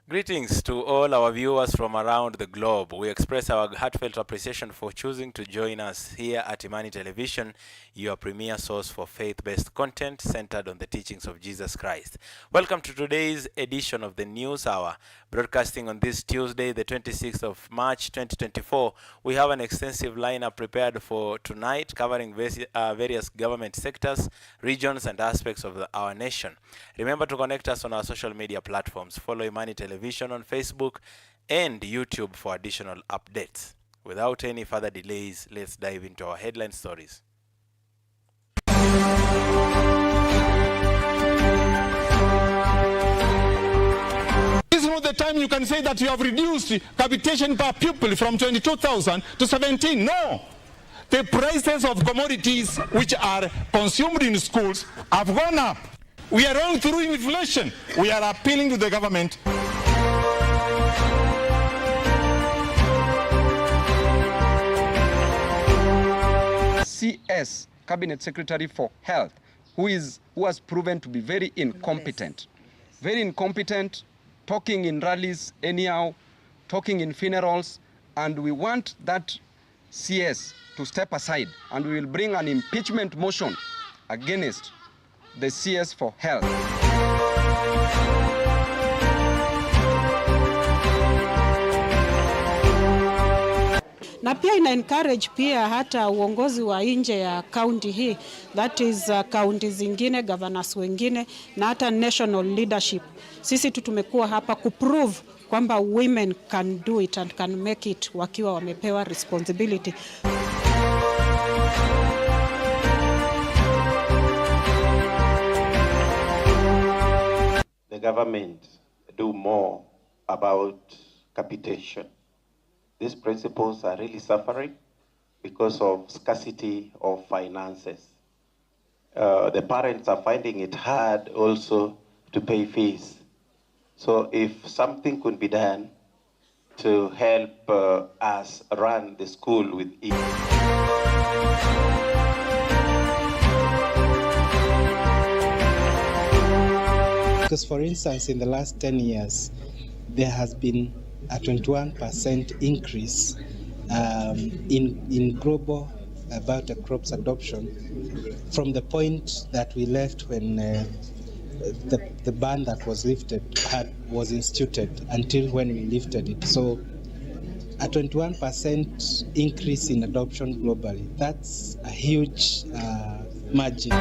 Greetings to all our viewers from around the globe. We express our heartfelt appreciation for choosing to join us here at Imani Television, your premier source for faith-based content centered on the teachings of Jesus Christ. Welcome to today's edition of the News Hour, broadcasting on this Tuesday, the 26th of March 2024. We have an extensive lineup prepared for tonight, covering various government sectors, regions, and aspects of our nation. Remember to connect us on our social media platforms. Follow Imani Television on Facebook and YouTube for additional updates. Without any further delays, let's dive into our headline stories. This is not the time you can say that you have reduced capitation per pupil from 22,000 to 17. No. The prices of commodities which are consumed in schools have gone up. We are going through inflation. We are appealing to the government. CS, Cabinet Secretary for Health, who has proven to be very incompetent. Very incompetent, talking in rallies anyhow, talking in funerals, and we want that CS to step aside, and we will bring an impeachment motion against the CS for Health. Na pia ina encourage pia hata uongozi wa nje ya county hii, that is county zingine, governors wengine na hata national leadership. Sisi tumekuwa hapa kuprove kwamba women can do it and can make it wakiwa wamepewa responsibility. The government do more about capitation. These principals are really suffering because of scarcity of finances. The parents are finding it hard also to pay fees. So if something could be done to help us run the school with ease. Because for instance, in the last 10 years, there has been a 21% increase in global about crops adoption from the point that we left when the ban that was lifted was instituted until when we lifted it. So a 21% increase in adoption globally, that's a huge margin.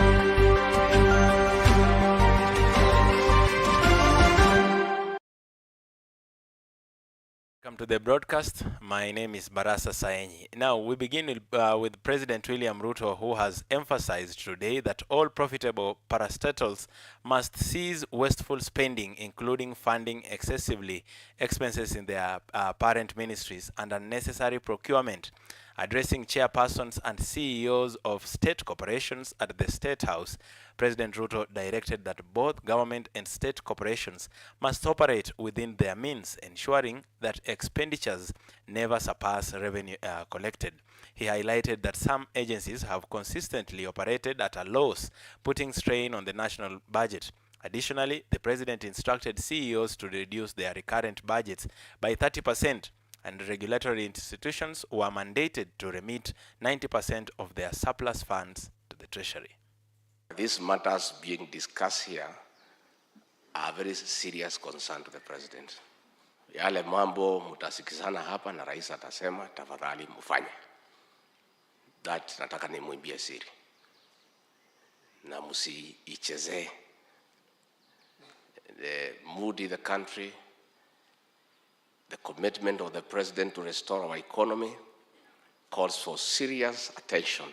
Welcome to the broadcast. My name is Barasa Saenyi. Now, we begin with President William Ruto, who has emphasized today that all profitable parastatals must cease wasteful spending, including funding excessively expenses in their parent ministries and unnecessary procurement. Addressing chairpersons and CEOs of state corporations at the State House, President Ruto directed that both government and state corporations must operate within their means, ensuring that expenditures never surpass revenue collected. He highlighted that some agencies have consistently operated at a loss, putting strain on the national budget. Additionally, the president instructed CEOs to reduce their recurrent budgets by 30%, and regulatory institutions were mandated to remit 90% of their surplus funds to the Treasury. These matters being discussed here are very serious concern to the president. Yale mambo mutasikizana hapa na rais atasema tafadhali mufanye. That nataka nimwimbie siri. Na musiichezee. The mood in the country, the commitment of the president to restore our economy calls for serious attention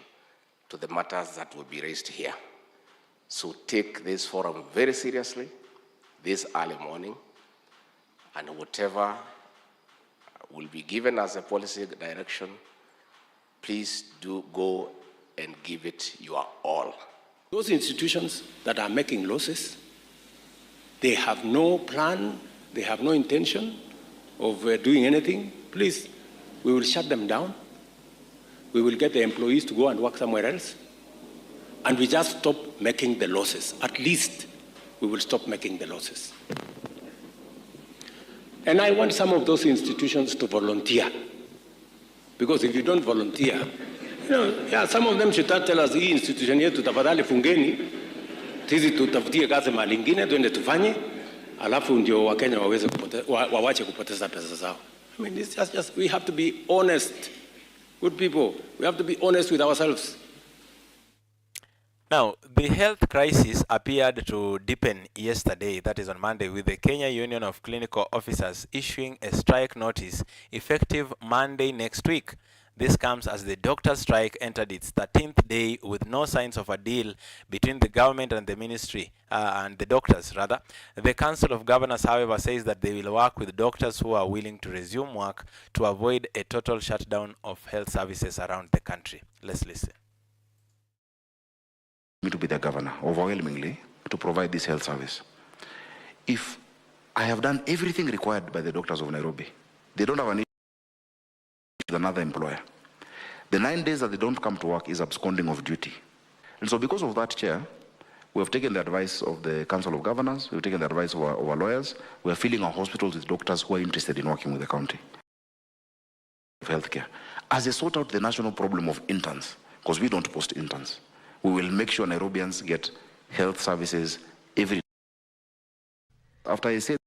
to the matters that will be raised here. So take this forum very seriously this early morning, and whatever will be given as a policy direction, please do go and give it your all. Those institutions that are making losses, they have no plan, they have no intention of doing anything. Please, we will shut them down. We will get the employees to go and work somewhere else. And we just stop making the losses. At least we will stop making the losses. And I want some of those institutions to volunteer. Because if you don't volunteer, some of them should tell us, hii institution yetu tafadhali fungeni, sisi tutafutie kazi mahali ingine, tuende tufanye, alafu ndio Wakenya wawache kupoteza pesa zao. I mean, it's just, we have to be honest. Good people, we have to be honest with ourselves. Now, the health crisis appeared to deepen yesterday, that is on Monday, with the Kenya Union of Clinical Officers issuing a strike notice effective Monday next week. This comes as the doctor strike entered its 13th day with no signs of a deal between the government and the ministry, and the doctors rather. The Council of Governors, however, says that they will work with doctors who are willing to resume work to avoid a total shutdown of health services around the country. Let's listen. Me to be the governor, overwhelmingly, to provide this health service. If I have done everything required by the doctors of Nairobi, they don't have an issue with another employer. The 9 days that they don't come to work is absconding of duty. And so because of that, Chair, we have taken the advice of the Council of Governors, we've taken the advice of our lawyers, we are filling our hospitals with doctors who are interested in working with the county of healthcare. As they sort out the national problem of interns, because we don't post interns, we will make sure Nairobians get health services every day. After I said,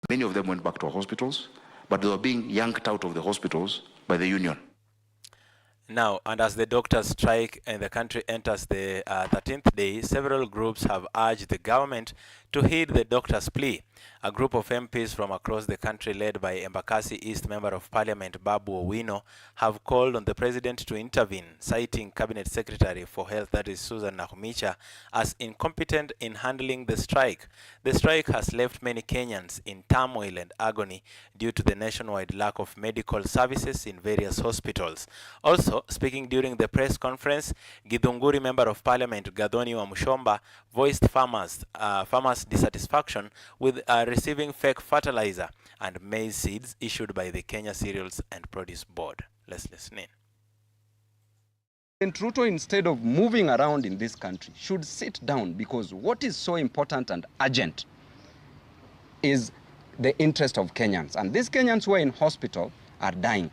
many of them went back to our hospitals, but they were being yanked out of the hospitals by the union. Now, and as the doctors' strike in the country enters the 13th day, several groups have urged the government to heed the doctors' plea. A group of MPs from across the country, led by Embakasi East Member of Parliament Babu Owino, have called on the President to intervene, citing Cabinet Secretary for Health, that is Susan Nakhumicha, as incompetent in handling the strike. The strike has left many Kenyans in turmoil and agony due to the nationwide lack of medical services in various hospitals. Also, speaking during the press conference, Githunguri Member of Parliament Gathoni Wamushomba voiced farmers' dissatisfaction with receiving fake fertilizer and maize seeds issued by the Kenya Cereals and Produce Board. Let's listen in. President Ruto, instead of moving around in this country, should sit down, because what is so important and urgent is the interest of Kenyans. And these Kenyans who are in hospital are dying.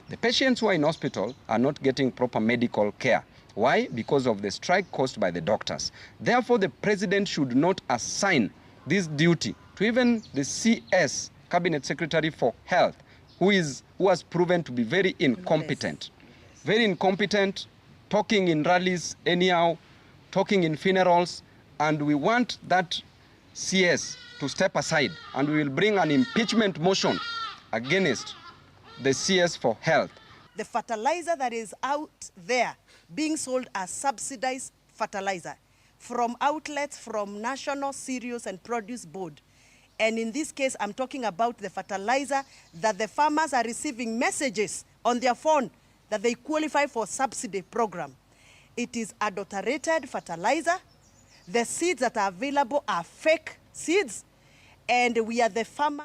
The patients who are in hospital are not getting proper medical care. Why? Because of the strike caused by the doctors. Therefore, the president should not assign this duty to even the CS, Cabinet Secretary for Health, who has proven to be very incompetent. Very incompetent, talking in rallies anyhow, talking in funerals, and we want that CS to step aside, and we will bring an impeachment motion against the CS for Health. The fertilizer that is out there being sold as subsidized fertilizer from outlets from National Cereals and Produce Board. And in this case, I'm talking about the fertilizer that the farmers are receiving messages on their phone that they qualify for subsidy program. It is adulterated fertilizer. The seeds that are available are fake seeds, and we are the farmer.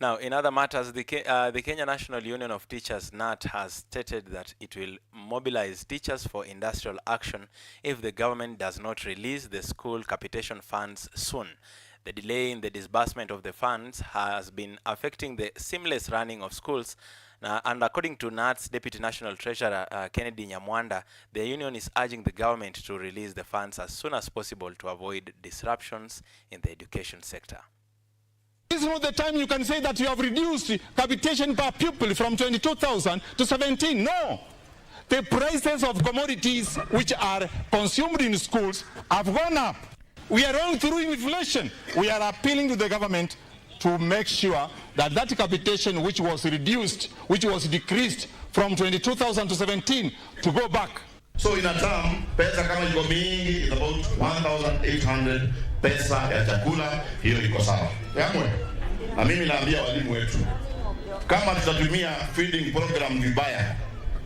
Now, in other matters, the Kenya National Union of Teachers, NAT, has stated that it will mobilize teachers for industrial action if the government does not release the school capitation funds soon. The delay in the disbursement of the funds has been affecting the seamless running of schools. And according to NAT's Deputy National Treasurer, Kennedy Nyamwanda, the union is urging the government to release the funds as soon as possible to avoid disruptions in the education sector. This is not the time you can say that you have reduced capitation per pupil from 22,000 to 17. No. The prices of commodities which are consumed in schools have gone up. We are all through inflation. We are appealing to the government to make sure that that capitation which was reduced, which was decreased from 22,000 to 17, to go back. So in a term, pesa kama iko mingi is about 1,800 pesa ya chakula, hiyo iko sawa. Yamwe. Na mimi naambia walimu wetu, kama tutatumia feeding program vibaya,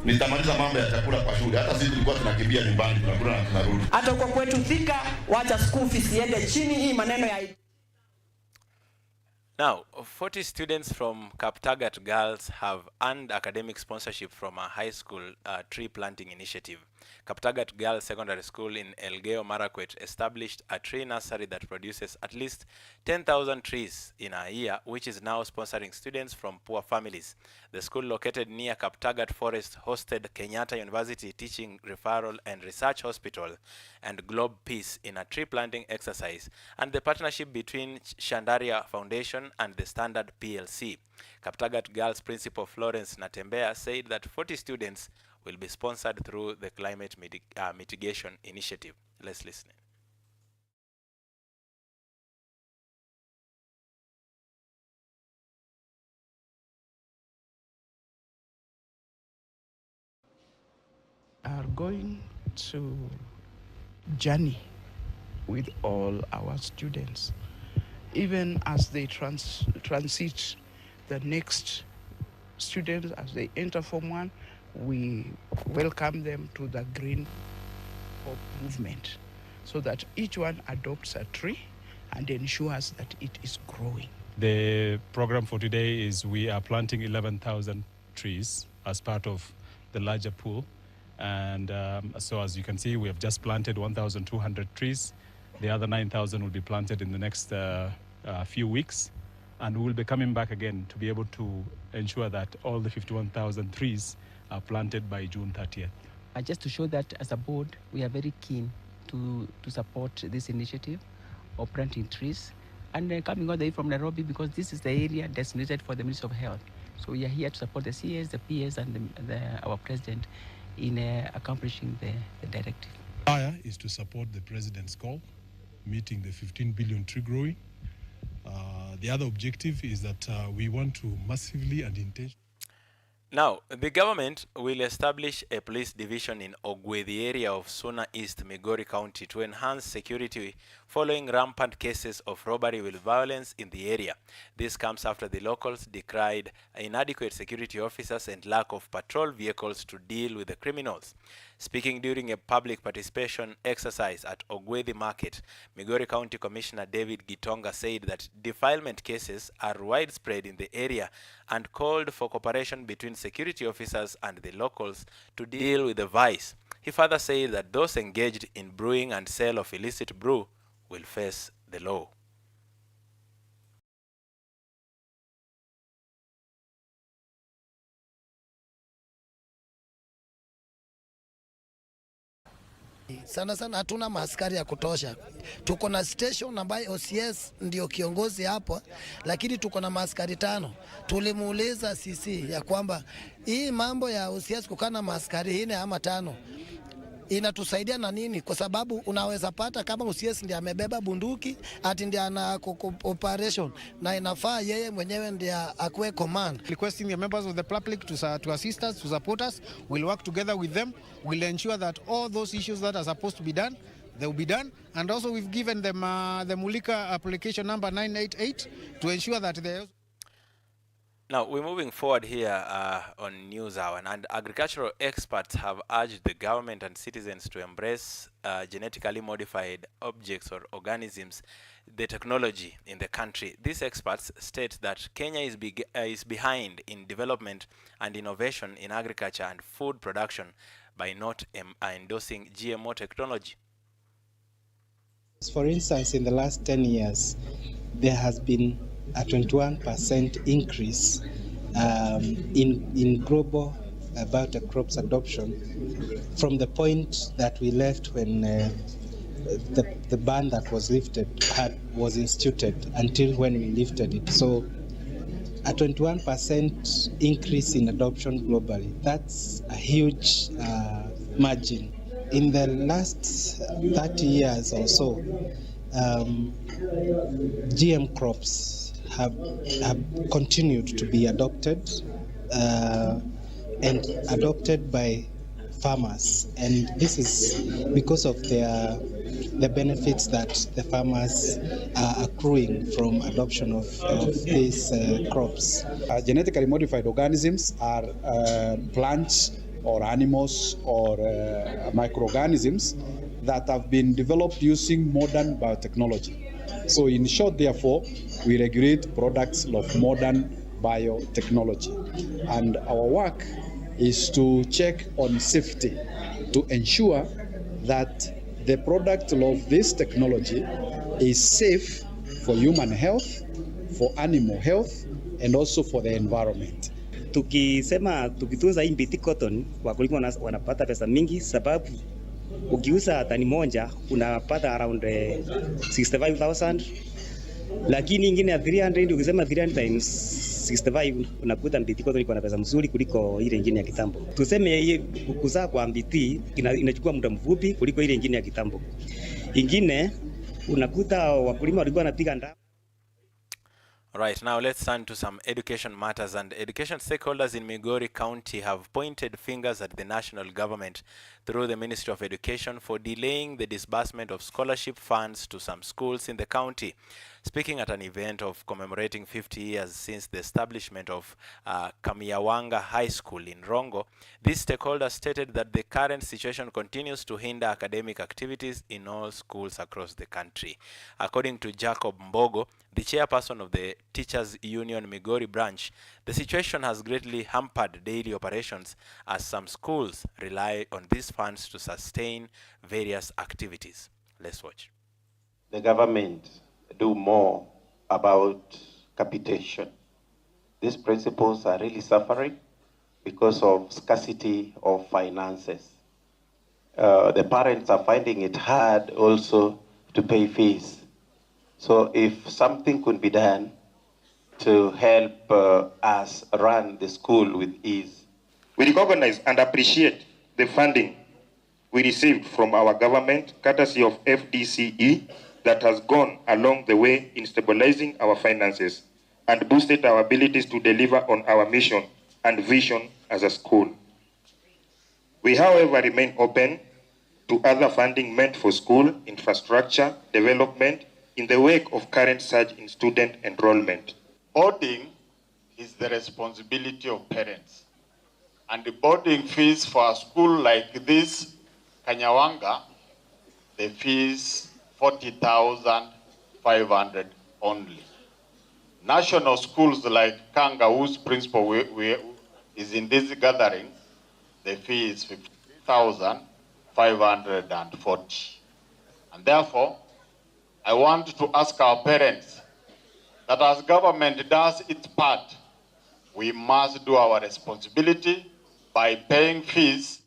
nitamaliza mambo ya chakula kwa shule. Hata sisi tulikuwa tunakimbia nyumbani, tunakula na tunarudi. Hata kwa kwetu Thika, wacha school fees iende chini, hii maneno ya. Now, 40 students from Kaptagat Girls have earned academic sponsorship from a high school tree planting initiative. Kaptagat Girls Secondary School in Elgeyo Marakwet established a tree nursery that produces at least 10,000 trees in a year, which is now sponsoring students from poor families. The school, located near Kaptagat Forest, hosted Kenyatta University Teaching, Referral and Research Hospital and Globe Peace in a tree planting exercise, and the partnership between Shandaria Foundation and the Standard PLC. Kaptagat Girls Principal Florence Natembea said that 40 students will be sponsored through the climate mitigation initiative. Let's listen. Are going to journey with all our students, even as they transit the next students as they enter Form 1. We welcome them to the Green Hope movement, so that each one adopts a tree and ensures that it is growing. The program for today is we are planting 11,000 trees as part of the larger pool. And so as you can see, we have just planted 1,200 trees. The other 9,000 will be planted in the next few weeks. And we will be coming back again to be able to ensure that all the 51,000 trees are planted by June 30th. Just to show that as a board, we are very keen to support this initiative of planting trees. And coming all the way from Nairobi, because this is the area designated for the Ministry of Health. So we are here to support the CS, the PS, and our president in accomplishing the directive. Is to support the president's call, meeting the 15 billion tree growing. The other objective is that we want to massively and intentionally. Now, the government will establish a police division in Ogwe, the area of Suna East, Migori County, to enhance security following rampant cases of robbery with violence in the area. This comes after the locals decried inadequate security officers and lack of patrol vehicles to deal with the criminals. Speaking during a public participation exercise at Ogwedi Market, Migori County Commissioner David Gitonga said that defilement cases are widespread in the area and called for cooperation between security officers and the locals to deal with the vice. He further said that those engaged in brewing and sale of illicit brew will face the law. Sana sana hatuna maaskari ya kutosha. Tuko na station ambayo OCS ndio kiongozi hapo, lakini tuko na maaskari 5. Tulimuuliza CC ya kwamba hii mambo ya OCS kukana maaskari 4 ama 5 inatusaidia na nini? Kwa sababu unaweza pata kama OCS ndiye amebeba bunduki ati ndiye ana operation na inafaa yeye mwenyewe ndiye akue command. Requesting the members of the public to assist us, to support us. We'll work together with them. We'll ensure that all those issues that are supposed to be done, they will be done. And also we've given them the Mulika application number 988 to ensure that they... Now, we're moving forward here on News Hour, and agricultural experts have urged the government and citizens to embrace genetically modified objects or organisms, the technology in the country. These experts state that Kenya is behind in development and innovation in agriculture and food production by not endorsing GMO technology. For instance, in the last 10 years, there has been a 21% increase in global crops adoption from the point that we left when the ban that was lifted was instituted until when we lifted it. So a 21% increase in adoption globally, that's a huge margin. In the last 30 years or so, GM crops have continued to be adopted and adopted by farmers, and this is because of the benefits that the farmers are accruing from adoption of these crops. Genetically modified organisms are plants or animals or microorganisms that have been developed using modern biotechnology. So in short, therefore, we regulate products of modern biotechnology. And our work is to check on safety to ensure that the product of this technology is safe for human health, for animal health, and also for the environment. Tukisema tukitunza hii mbiti cotton, wakulima wanapata pesa mingi, sababu ukiuza tani moja unapata around 65,000, lakini ingine ya 300, ukisema 300 times 65 unakuta mbiti cotton iko na pesa mzuri kuliko ile ingine ya kitambo. Tuseme kuzaa kwa mbiti inachukua muda mfupi kuliko ile ingine ya kitambo. Ingine unakuta wakulima walikuwa wanapiga ndama. Right, now let's turn to some education matters, and education stakeholders in Migori County have pointed fingers at the national government through the Ministry of Education for delaying the disbursement of scholarship funds to some schools in the county. Speaking at an event of commemorating 50 years since the establishment of Kamiawanga High School in Rongo, these stakeholders stated that the current situation continues to hinder academic activities in all schools across the country. According to Jacob Mbogo, the chairperson of the Teachers Union Migori branch, the situation has greatly hampered daily operations as some schools rely on these funds to sustain various activities. Let's watch. The government do more about capitation. These principals are really suffering because of scarcity of finances. The parents are finding it hard also to pay fees. So if something could be done to help us run the school with ease. We recognize and appreciate the funding we received from our government, courtesy of FDCE, that has gone along the way in stabilizing our finances and boosted our abilities to deliver on our mission and vision as a school. We, however, remain open to other funding meant for school infrastructure development in the wake of current surge in student enrollment. Boarding is the responsibility of parents. And the boarding fees for a school like this, Kanyawanga, the fees 40,500 only. National schools like Kanga, whose principal is in this gathering, the fee is 50,540. And therefore, I want to ask our parents that as government does its part, we must do our responsibility by paying fees.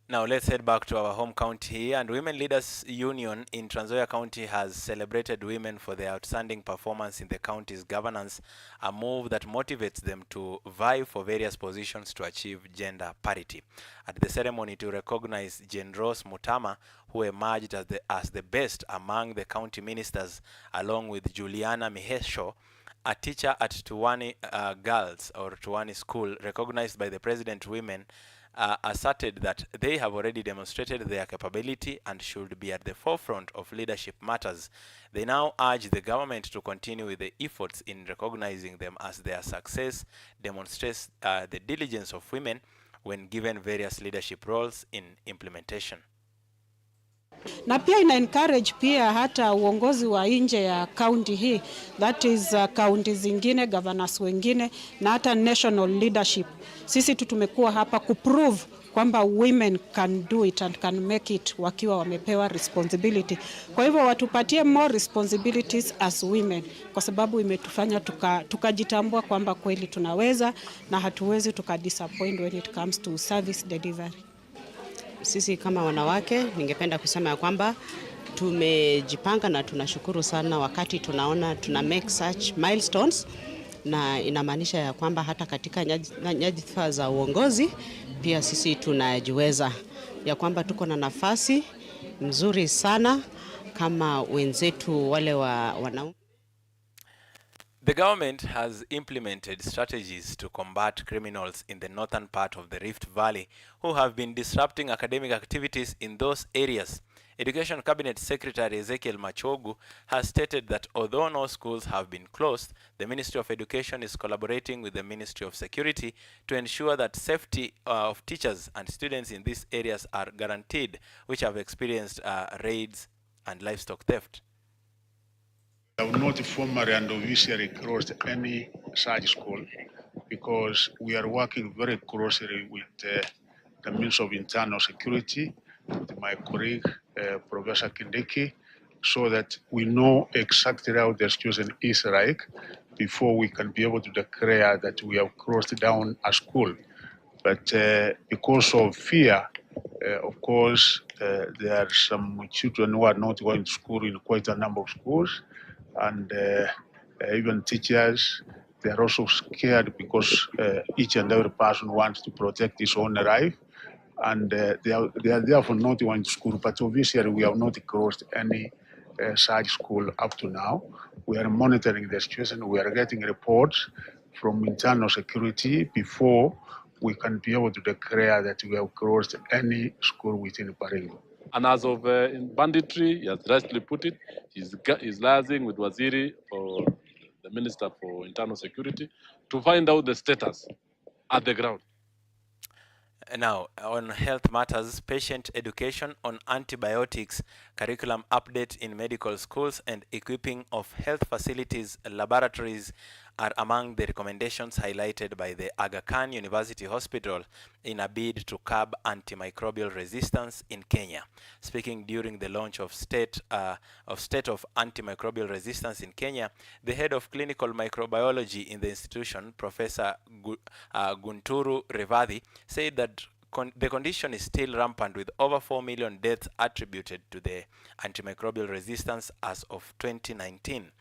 Now let's head back to our home county here, and Women Leaders Union in Trans Nzoia County has celebrated women for their outstanding performance in the county's governance, a move that motivates them to vie for various positions to achieve gender parity. At the ceremony to recognize Jane Rose Mutama, who emerged as the best among the county ministers, along with Juliana Mihesho, a teacher at Tuwani Girls or Tuwani School, recognized by the President Women, asserted that they have already demonstrated their capability and should be at the forefront of leadership matters. They now urge the government to continue with the efforts in recognizing them, as their success demonstrates the diligence of women when given various leadership roles in implementation. Na pia ina encourage pia hata uongozi wa nje ya county hii, that is county zingine, governors wengine na hata national leadership. Sisi tumekuwa hapa kuprove kwamba women can do it and can make it wakiwa wamepewa responsibility. Kwa hivyo watupatie more responsibilities as women, kwa sababu imetufanya tukajitambua kwamba kweli tunaweza na hatuwezi tukadisappoint when it comes to service delivery. Sisi kama wanawake ningependa kusema ya kwamba tumejipanga na tunashukuru sana wakati tunaona tuna make such milestones, na inamaanisha ya kwamba hata katika nyadhifa za uongozi pia sisi tunajiweza, ya kwamba tuko na nafasi nzuri sana kama wenzetu wale wanaume. The government has implemented strategies to combat criminals in the northern part of the Rift Valley who have been disrupting academic activities in those areas. Education Cabinet Secretary Ezekiel Machogu has stated that although no schools have been closed, the Ministry of Education is collaborating with the Ministry of Security to ensure that safety of teachers and students in these areas are guaranteed, which have experienced raids and livestock theft. I have not formally and officially closed any such school because we are working very closely with the Ministry of Internal Security, with my colleague, Professor Kindiki, so that we know exactly how the situation is like before we can be able to declare that we have closed down a school. But because of fear, of course, there are some children who are not going to school in quite a number of schools, and even teachers, they are also scared because each and every person wants to protect his own life, and they are therefore not going to school. But obviously, we have not closed any such school up to now. We are monitoring the situation. We are getting reports from internal security before we can be able to declare that we have closed any school within Baringo. And as of banditry, he has rightly put it, he's liaising with Waziri, or the Minister for Internal Security, to find out the status at the ground. Now, on health matters, patient education on antibiotics, curriculum update in medical schools, and equipping of health facilities, laboratories are among the recommendations highlighted by the Aga Khan University Hospital in a bid to curb antimicrobial resistance in Kenya. Speaking during the launch of State of Antimicrobial Resistance in Kenya, the head of clinical microbiology in the institution, Professor Gunturu Revadi, said that the condition is still rampant, with over 4 million deaths attributed to the antimicrobial resistance as of 2019.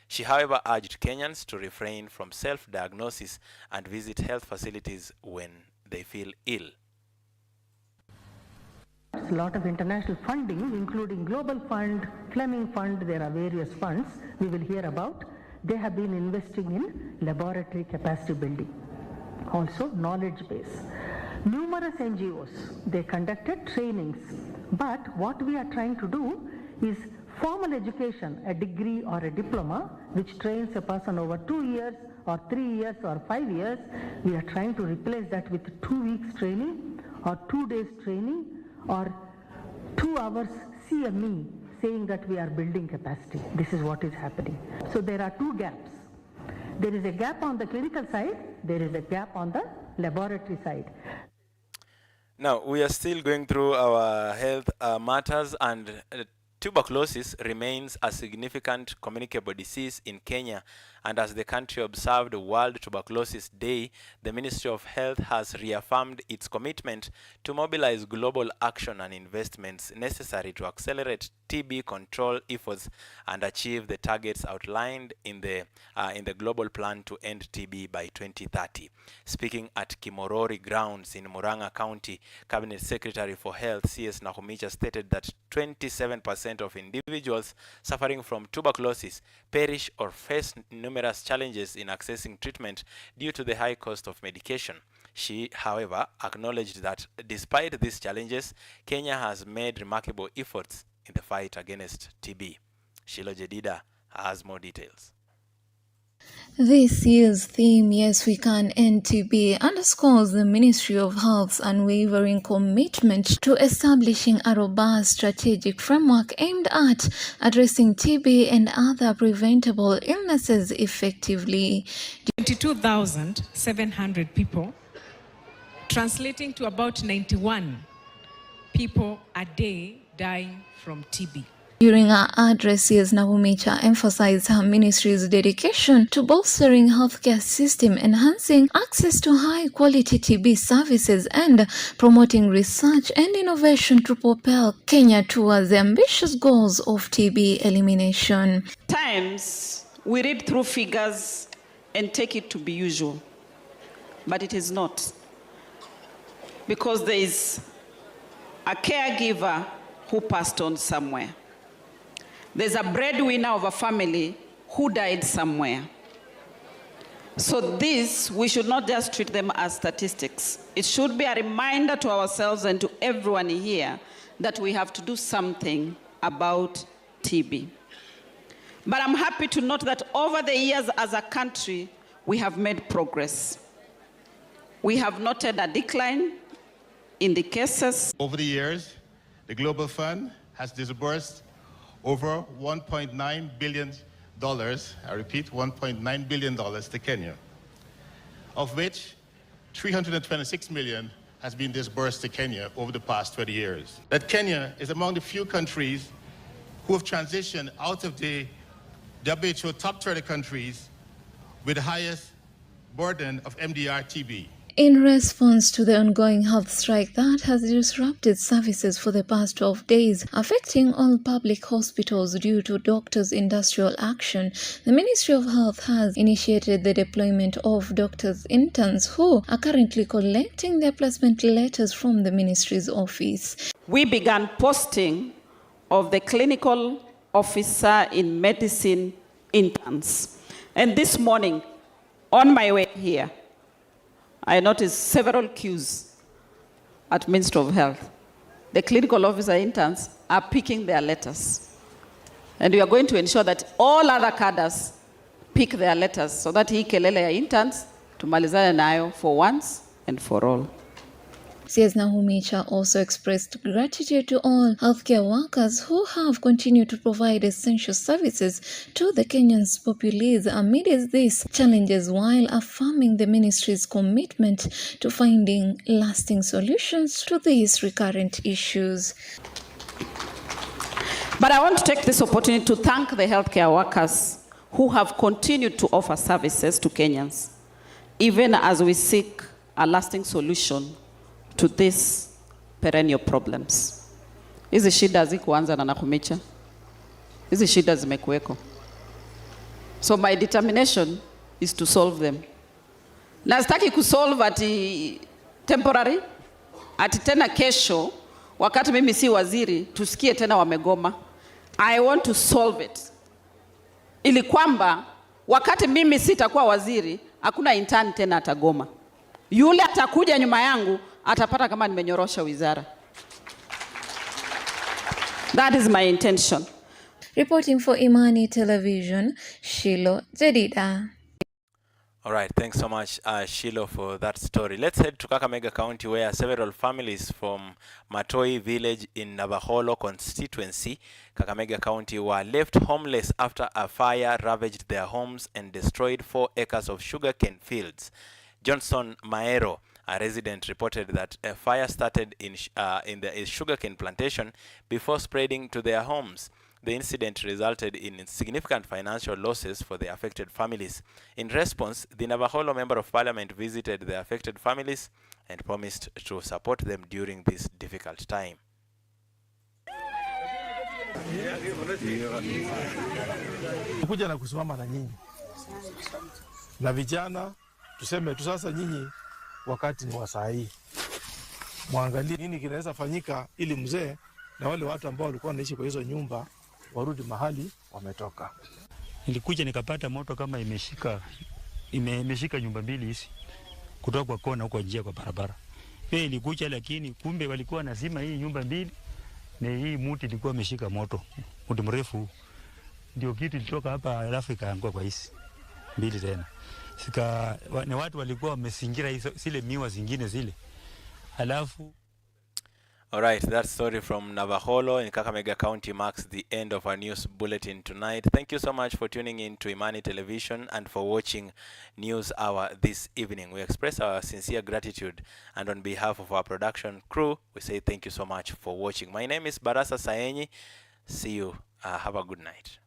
She, however, urged Kenyans to refrain from self-diagnosis and visit health facilities when they feel ill. A lot of international funding, including Global Fund, Fleming Fund, there are various funds we will hear about. They have been investing in laboratory capacity building. Also, knowledge base. Numerous NGOs, they conducted trainings. But what we are trying to do is formal education, a degree or a diploma, which trains a person over 2 years or 3 years or 5 years. We are trying to replace that with 2 weeks training or 2 days training or 2 hours CME, saying that we are building capacity. This is what is happening. So there are 2 gaps. There is a gap on the clinical side, there is a gap on the laboratory side. Now, we are still going through our health matters, and tuberculosis remains a significant communicable disease in Kenya, and as the country observed World Tuberculosis Day, the Ministry of Health has reaffirmed its commitment to mobilize global action and investments necessary to accelerate TB control efforts and achieve the targets outlined in the global plan to end TB by 2030. Speaking at Kimorori grounds in Murang'a County, Cabinet Secretary for Health CS Nahumicha stated that 27% of individuals suffering from tuberculosis perish or face numerous challenges in accessing treatment due to the high cost of medication. She, however, acknowledged that despite these challenges, Kenya has made remarkable efforts in the fight against TB. Shilo Jedida has more details. This year's theme, Yes We Can End TB, underscores the Ministry of Health's unwavering commitment to establishing a robust strategic framework aimed at addressing TB and other preventable illnesses effectively. 22,700 people, translating to about 91 people a day dying from TB. During her address, CS Nahumicha emphasized her ministry's dedication to bolstering healthcare system, enhancing access to high-quality TB services, and promoting research and innovation to propel Kenya towards the ambitious goals of TB elimination. Times we read through figures and take it to be usual, but it is not, because there is a caregiver who passed on somewhere. There's a breadwinner of a family who died somewhere. So this, we should not just treat them as statistics. It should be a reminder to ourselves and to everyone here that we have to do something about TB. But I'm happy to note that over the years as a country, we have made progress. We have noted a decline in the cases. Over the years, the Global Fund has disbursed over $1.9 billion, I repeat, $1.9 billion to Kenya, of which $326 million has been disbursed to Kenya over the past 20 years. That Kenya is among the few countries who have transitioned out of the WHO top 30 countries with the highest burden of MDR-TB. In response to the ongoing health strike that has disrupted services for the past 12 days, affecting all public hospitals due to doctors' industrial action, the Ministry of Health has initiated the deployment of doctors' interns who are currently collecting their placement letters from the ministry's office. We began posting of the clinical officer in medicine interns. And this morning, on my way here, I noticed several queues at Ministry of Health. The clinical officer interns are picking their letters. And we are going to ensure that all other cadres pick their letters so that hii kelele ya interns tumalizane nayo for once and for all. CS Nahumicha also expressed gratitude to all healthcare workers who have continued to provide essential services to the Kenyan's populace amidst these challenges, while affirming the ministry's commitment to finding lasting solutions to these recurrent issues. But I want to take this opportunity to thank the healthcare workers who have continued to offer services to Kenyans, even as we seek a lasting solution to these perennial problems. Hizi shida hazikuanza na Nakhumicha. Hizi shida zimekuweko. So my determination is to solve them. Na sitaki kusolve ati temporary, ati tena kesho, wakati mimi si waziri, tusikie tena wamegoma. I want to solve it. Ili kwamba, wakati mimi sitakuwa waziri, hakuna intern tena atagoma. Yule atakuja nyuma yangu, atapata kama nimenyorosha wizara. That is my intention. Reporting for Imani Television, Shilo Jedida. All right, thanks so much, Shilo, for that story. Let's head to Kakamega County, where several families from Matoi village in Navaholo constituency, Kakamega County, were left homeless after a fire ravaged their homes and destroyed 4 acres of sugarcane fields. Johnson Maero, a resident, reported that a fire started in the sugarcane plantation before spreading to their homes. The incident resulted in significant financial losses for the affected families. In response, the Navaholo Member of Parliament visited the affected families and promised to support them during this difficult time. Kuja na kusimama na nyinyi na vijana, tuseme tu sasa nyinyi wakati ni wa saa hii, muangalie nini kinaweza fanyika ili mzee na wale watu ambao walikuwa wanaishi kwa hizo nyumba warudi mahali wametoka. Nilikuja nikapata moto kama imeshika nyumba mbili hizi kutoka kwa kona huko njia kwa barabara. Pia ilikuja, lakini kumbe walikuwa nazima hii nyumba mbili na hii muti ilikuwa imeshika moto. Muti mrefu ndio kitu ilitoka hapa, alafu ikaangua kwa hizi mbili tena. Na watu walikuwa wamezingira zile miwa zingine zile. Alafu All right, that story from Navaholo in Kakamega County marks the end of our news bulletin tonight. Thank you so much for tuning in to Imani Television and for watching News Hour this evening. We express our sincere gratitude, and on behalf of our production crew, we say thank you so much for watching. My name is Barasa Saenyi. See you. Have a good night.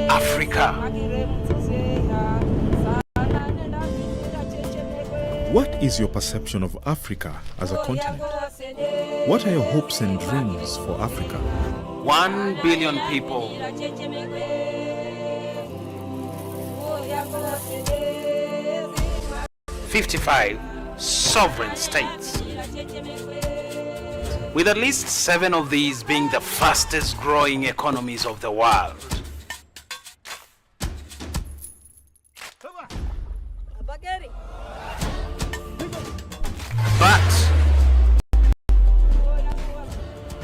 Africa. What is your perception of Africa as a continent? What are your hopes and dreams for Africa? 1 billion people. 55 sovereign states, with at least 7 of these being the fastest growing economies of the world.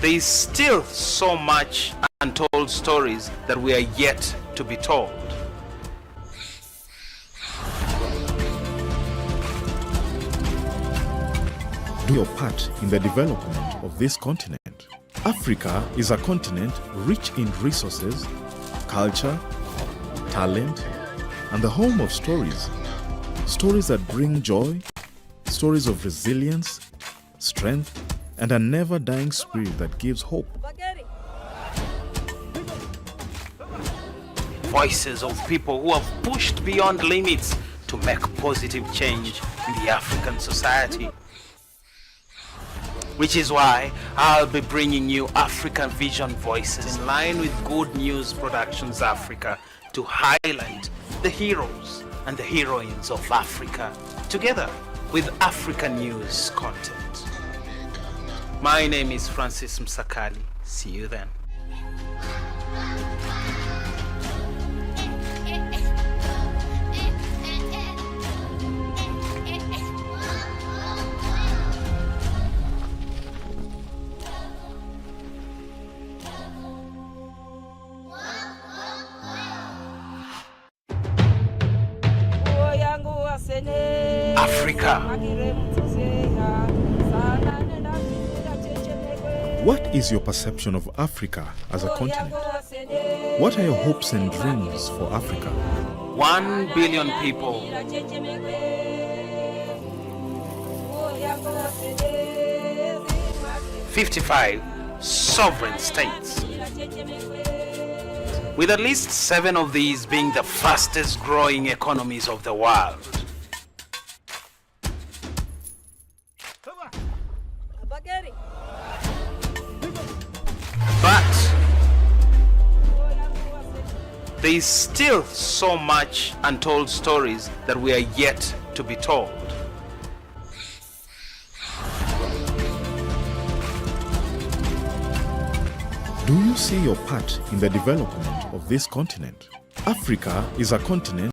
There is still so much untold stories that we are yet to be told. Do your part in the development of this continent. Africa is a continent rich in resources, culture, talent, and the home of stories. Stories that bring joy, stories of resilience, strength, and a never-dying spirit that gives hope. Voices of people who have pushed beyond limits to make positive change in the African society. Which is why I'll be bringing you African Vision Voices in line with Good News Productions Africa to highlight the heroes and the heroines of Africa together with African news content. My name is Francis Msakali. See you then. Africa. What is your perception of Africa as a continent? What are your hopes and dreams for Africa? 1 billion people. 55 sovereign states. With at least 7 of these being the fastest growing economies of the world. But there is still so much untold stories that we are yet to be told. Do you see your part in the development of this continent? Africa is a continent